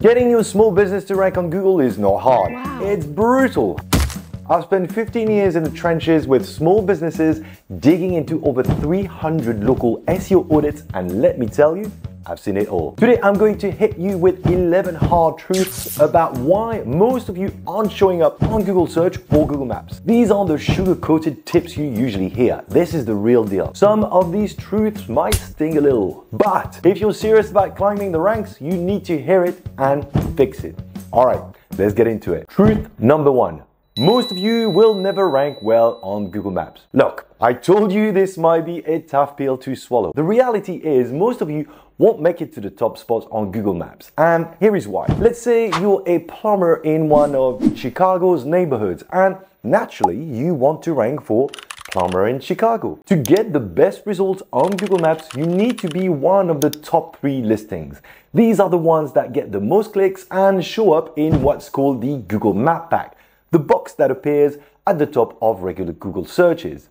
Getting your small business to rank on Google is not hard. Wow. It's brutal. I've spent 15 years in the trenches with small businesses, digging into over 300 local SEO audits, and let me tell you, I've seen it all. Today, I'm going to hit you with 11 hard truths about why most of you aren't showing up on Google Search or Google Maps. These are the sugar-coated tips you usually hear. This is the real deal. Some of these truths might sting a little, but if you're serious about climbing the ranks, you need to hear it and fix it. All right, let's get into it. Truth number one. Most of you will never rank well on Google Maps. Look, I told you this might be a tough pill to swallow. The reality is most of you won't make it to the top spots on Google Maps. And here is why. Let's say you're a plumber in one of Chicago's neighborhoods, and naturally you want to rank for plumber in Chicago. To get the best results on Google Maps, you need to be one of the top 3 listings. These are the ones that get the most clicks and show up in what's called the Google Map Pack, the box that appears at the top of regular Google searches.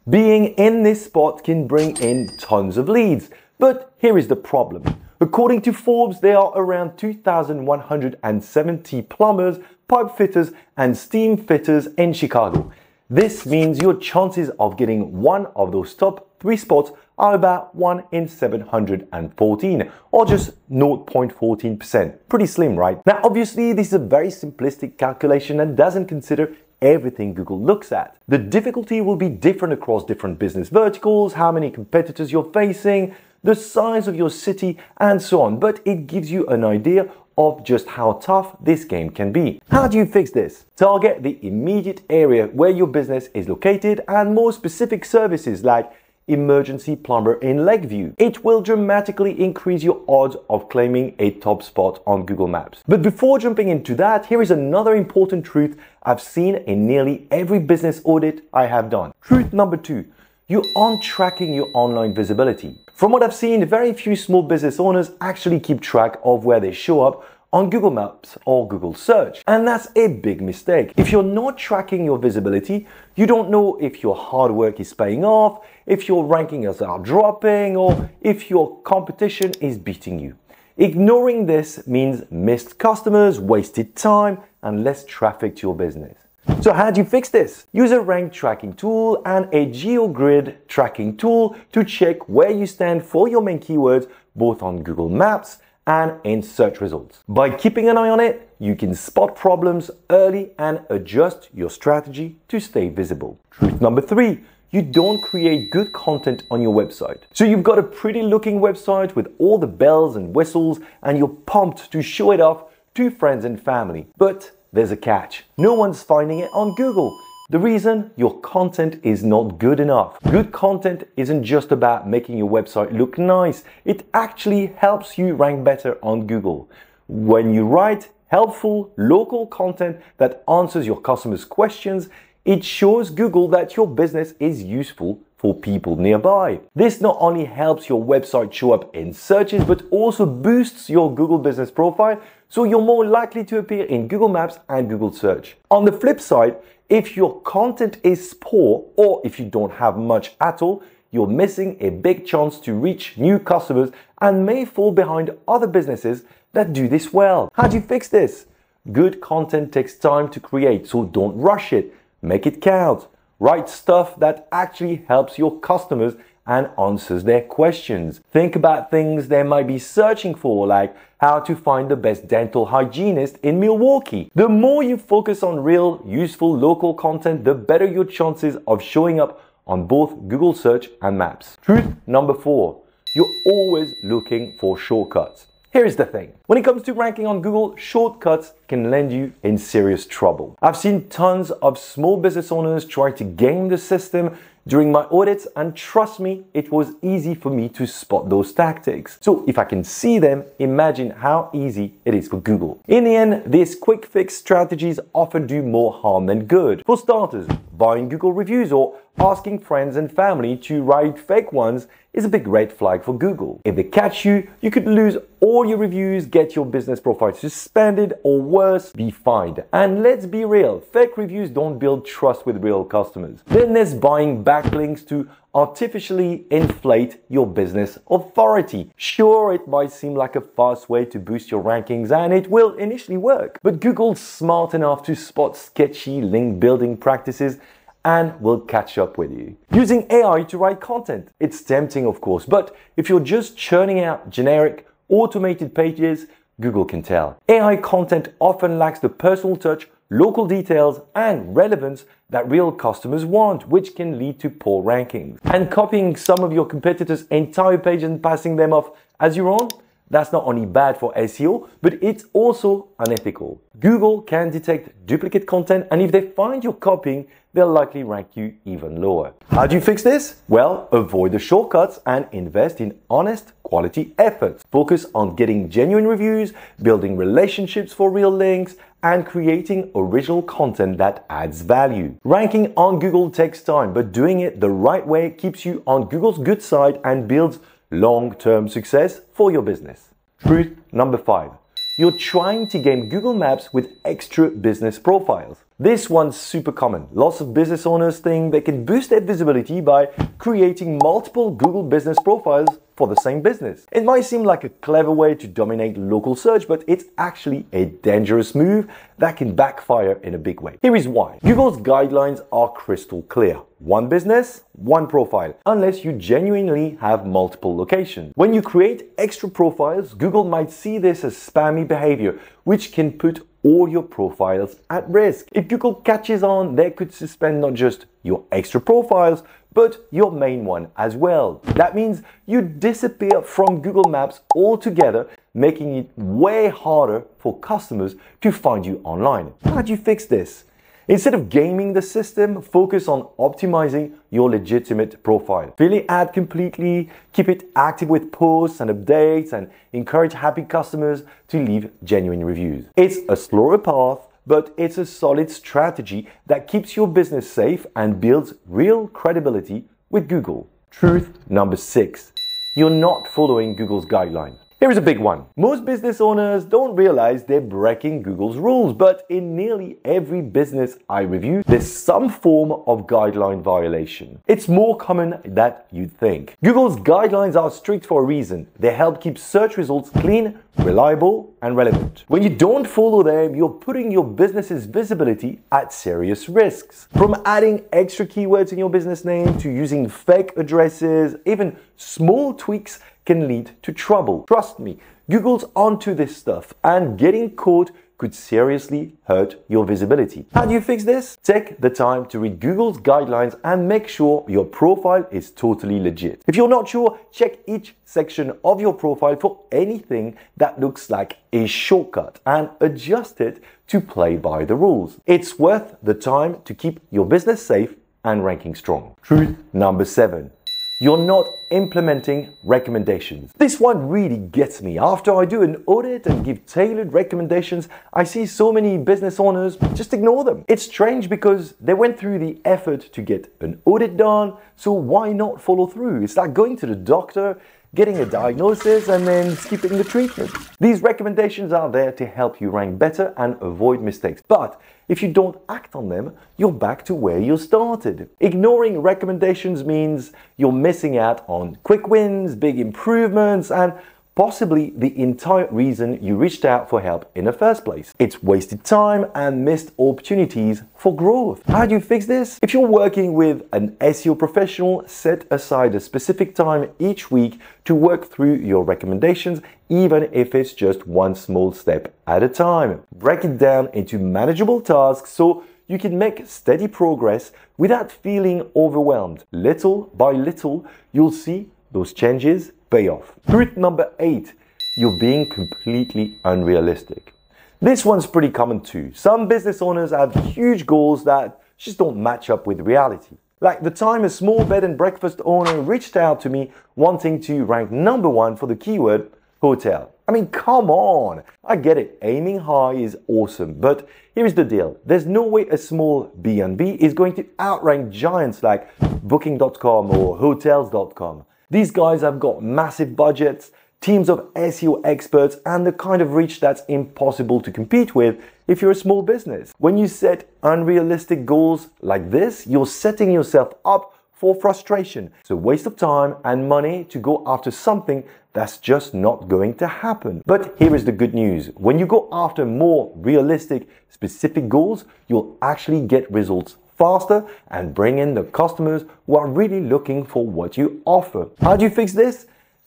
Being in this spot can bring in tons of leads, but here is the problem. According to Forbes, there are around 2,170 plumbers, pipe fitters, and steam fitters in Chicago. This means your chances of getting one of those top 3 spots are about 1 in 714, or just 0.14%. Pretty slim, right? Now, obviously, this is a very simplistic calculation and doesn't consider everything Google looks at. The difficulty will be different across different business verticals, how many competitors you're facing, the size of your city, and so on. But it gives you an idea of just how tough this game can be. How do you fix this? Target the immediate area where your business is located and more specific services like emergency plumber in Lakeview. It will dramatically increase your odds of claiming a top spot on Google Maps. But before jumping into that, here is another important truth I've seen in nearly every business audit I have done. Truth number 2. You aren't tracking your online visibility. From what I've seen, very few small business owners actually keep track of where they show up on Google Maps or Google Search. And that's a big mistake. If you're not tracking your visibility, you don't know if your hard work is paying off, if your rankings are dropping, or if your competition is beating you. Ignoring this means missed customers, wasted time, and less traffic to your business. So how do you fix this? Use a rank tracking tool and a GeoGrid tracking tool to check where you stand for your main keywords, both on Google Maps and in search results. By keeping an eye on it, you can spot problems early and adjust your strategy to stay visible. Truth number 3. You don't create good content on your website. So you've got a pretty looking website with all the bells and whistles and you're pumped to show it off to friends and family. But there's a catch. No one's finding it on Google. The reason? Your content is not good enough. Good content isn't just about making your website look nice. It actually helps you rank better on Google. When you write helpful, local content that answers your customers' questions, it shows Google that your business is useful for people nearby. This not only helps your website show up in searches, but also boosts your Google business profile, so you're more likely to appear in Google Maps and Google Search. On the flip side, if your content is poor or if you don't have much at all, you're missing a big chance to reach new customers and may fall behind other businesses that do this well. How do you fix this? Good content takes time to create, so don't rush it. Make it count. Write stuff that actually helps your customers and answers their questions. Think about things they might be searching for, like how to find the best dental hygienist in Milwaukee. The more you focus on real, useful local content, the better your chances of showing up on both Google Search and Maps. Truth number 4. You're always looking for shortcuts. Here's the thing. When it comes to ranking on Google, shortcuts can land you in serious trouble. I've seen tons of small business owners try to game the system during my audits, and trust me, it was easy for me to spot those tactics. So if I can see them, imagine how easy it is for Google. In the end, these quick fix strategies often do more harm than good. For starters, buying Google reviews or asking friends and family to write fake ones is a big red flag for Google. If they catch you, you could lose all your reviews, get your business profile suspended, or worse, be fined. And let's be real, fake reviews don't build trust with real customers. Then there's buying backlinks to artificially inflate your business authority. Sure, it might seem like a fast way to boost your rankings, and it will initially work, but Google's smart enough to spot sketchy link building practices and will catch up with you. Using AI to write content. It's tempting, of course, but if you're just churning out generic, automated pages, Google can tell. AI content often lacks the personal touch, local details, and relevance that real customers want, which can lead to poor rankings. And copying some of your competitors' entire page and passing them off as your own, that's not only bad for SEO, but it's also unethical. Google can detect duplicate content, and if they find you're copying, they'll likely rank you even lower. How do you fix this? Well, avoid the shortcuts and invest in honest, quality efforts. Focus on getting genuine reviews, building relationships for real links, and creating original content that adds value. Ranking on Google takes time, but doing it the right way keeps you on Google's good side and builds long-term success for your business. Truth number 5. You're trying to game Google Maps with extra business profiles. This one's super common. Lots of business owners think they can boost their visibility by creating multiple Google business profiles for the same business. It might seem like a clever way to dominate local search, but it's actually a dangerous move that can backfire in a big way. Here is why. Google's guidelines are crystal clear. One business, one profile, unless you genuinely have multiple locations. When you create extra profiles, Google might see this as spammy behavior, which can put all your profiles at risk. If Google catches on, they could suspend not just your extra profiles, but your main one as well. That means you disappear from Google Maps altogether, making it way harder for customers to find you online. How do you fix this? Instead of gaming the system, focus on optimizing your legitimate profile. Fill it out completely, keep it active with posts and updates, and encourage happy customers to leave genuine reviews. It's a slower path, but it's a solid strategy that keeps your business safe and builds real credibility with Google. Truth number 6. You're not following Google's guidelines. Here is a big one. Most business owners don't realize they're breaking Google's rules, but in nearly every business I review, there's some form of guideline violation. It's more common than you'd think. Google's guidelines are strict for a reason. They help keep search results clean, reliable, and relevant. When you don't follow them, you're putting your business's visibility at serious risks. From adding extra keywords in your business name to using fake addresses, even small tweaks can lead to trouble. Trust me, Google's onto this stuff, and getting caught could seriously hurt your visibility. How do you fix this? Take the time to read Google's guidelines and make sure your profile is totally legit. If you're not sure, check each section of your profile for anything that looks like a shortcut and adjust it to play by the rules. It's worth the time to keep your business safe and ranking strong. Truth number 7. You're not implementing recommendations. This one really gets me. After I do an audit and give tailored recommendations, I see so many business owners just ignore them. It's strange because they went through the effort to get an audit done, so why not follow through? It's like going to the doctor, getting a diagnosis, and then skipping the treatment. These recommendations are there to help you rank better and avoid mistakes. But if you don't act on them, you're back to where you started. Ignoring recommendations means you're missing out on quick wins, big improvements, and possibly the entire reason you reached out for help in the first place. It's wasted time and missed opportunities for growth. How do you fix this? If you're working with an SEO professional, set aside a specific time each week to work through your recommendations, even if it's just one small step at a time. Break it down into manageable tasks so you can make steady progress without feeling overwhelmed. Little by little, you'll see those changes pay off. Truth number 8, you're being completely unrealistic. This one's pretty common too. Some business owners have huge goals that just don't match up with reality. Like the time a small bed and breakfast owner reached out to me wanting to rank number 1 for the keyword hotel. I mean, come on. I get it. Aiming high is awesome, but here's the deal. There's no way a small B&B is going to outrank giants like Booking.com or Hotels.com. These guys have got massive budgets, teams of SEO experts, and the kind of reach that's impossible to compete with if you're a small business. When you set unrealistic goals like this, you're setting yourself up for frustration. It's a waste of time and money to go after something that's just not going to happen. But here is the good news. When you go after more realistic, specific goals, you'll actually get results faster and bring in the customers who are really looking for what you offer. How do you fix this?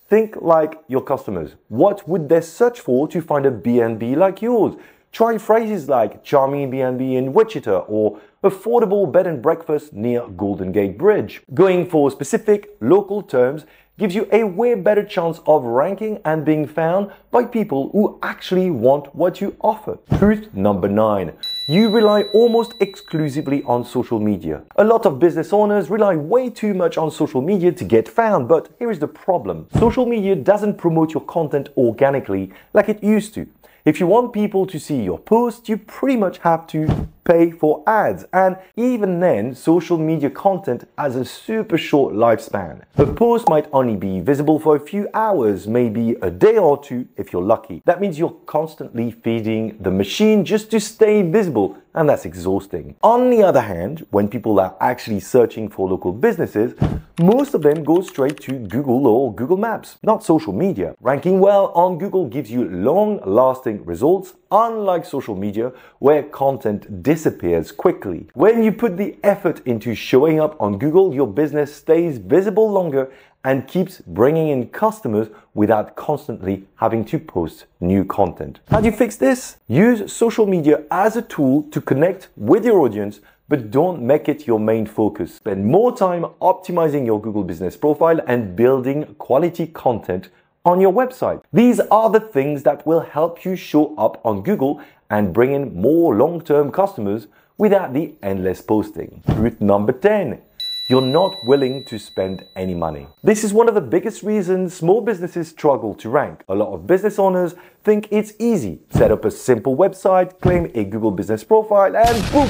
Think like your customers. What would they search for to find a B&B like yours? Try phrases like charming B&B in Wichita or affordable bed and breakfast near Golden Gate Bridge. Going for specific local terms gives you a way better chance of ranking and being found by people who actually want what you offer. Truth number 9. You rely almost exclusively on social media. A lot of business owners rely way too much on social media to get found, but here is the problem. Social media doesn't promote your content organically like it used to. If you want people to see your post, you pretty much have to pay for ads. And even then, social media content has a super short lifespan. A post might only be visible for a few hours, maybe a day or two if you're lucky. That means you're constantly feeding the machine just to stay visible, and that's exhausting. On the other hand, when people are actually searching for local businesses, most of them go straight to Google or Google Maps, not social media. Ranking well on Google gives you long-lasting results, unlike social media where content disappears quickly. When you put the effort into showing up on Google, your business stays visible longer and keeps bringing in customers without constantly having to post new content. How do you fix this? Use social media as a tool to connect with your audience, but don't make it your main focus. Spend more time optimizing your Google business profile and building quality content on your website. These are the things that will help you show up on Google and bring in more long-term customers without the endless posting. Truth number 10. You're not willing to spend any money. This is one of the biggest reasons small businesses struggle to rank. A lot of business owners think it's easy. Set up a simple website, claim a Google business profile, and boom,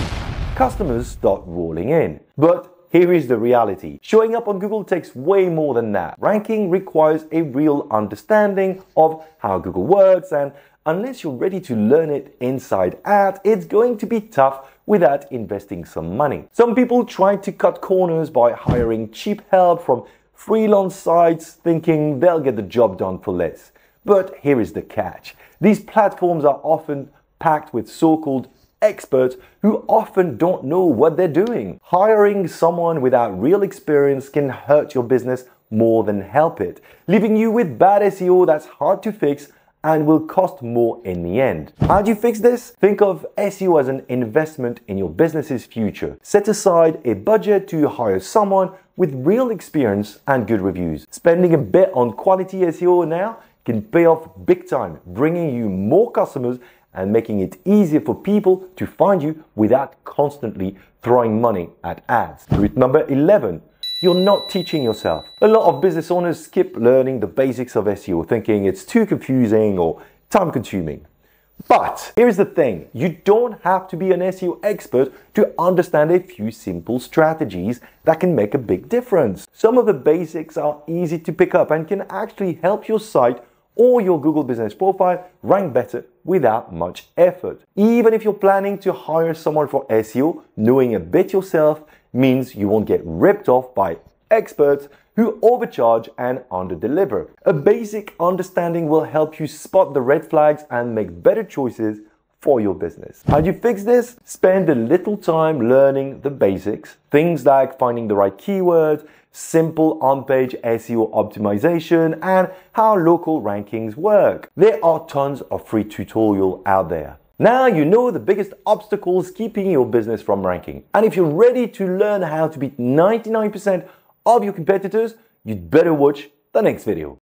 customers start rolling in. But here is the reality. Showing up on Google takes way more than that. Ranking requires a real understanding of how Google works, and unless you're ready to learn it inside out, it's going to be tough without investing some money. Some people try to cut corners by hiring cheap help from freelance sites, thinking they'll get the job done for less. But here is the catch. These platforms are often packed with so-called experts who often don't know what they're doing. Hiring someone without real experience can hurt your business more than help it, leaving you with bad SEO that's hard to fix and will cost more in the end. How do you fix this? Think of SEO as an investment in your business's future. Set aside a budget to hire someone with real experience and good reviews. Spending a bit on quality SEO now can pay off big time, bringing you more customers and making it easier for people to find you without constantly throwing money at ads. Truth number 11. You're not teaching yourself. A lot of business owners skip learning the basics of SEO, thinking it's too confusing or time-consuming. But here's the thing, you don't have to be an SEO expert to understand a few simple strategies that can make a big difference. Some of the basics are easy to pick up and can actually help your site or your Google business profile rank better without much effort. Even if you're planning to hire someone for SEO, knowing a bit yourself means you won't get ripped off by experts who overcharge and underdeliver. A basic understanding will help you spot the red flags and make better choices for your business. How do you fix this? Spend a little time learning the basics, things like finding the right keywords, simple on-page SEO optimization, and how local rankings work. There are tons of free tutorials out there. Now you know the biggest obstacles keeping your business from ranking. And if you're ready to learn how to beat 99% of your competitors, you'd better watch the next video.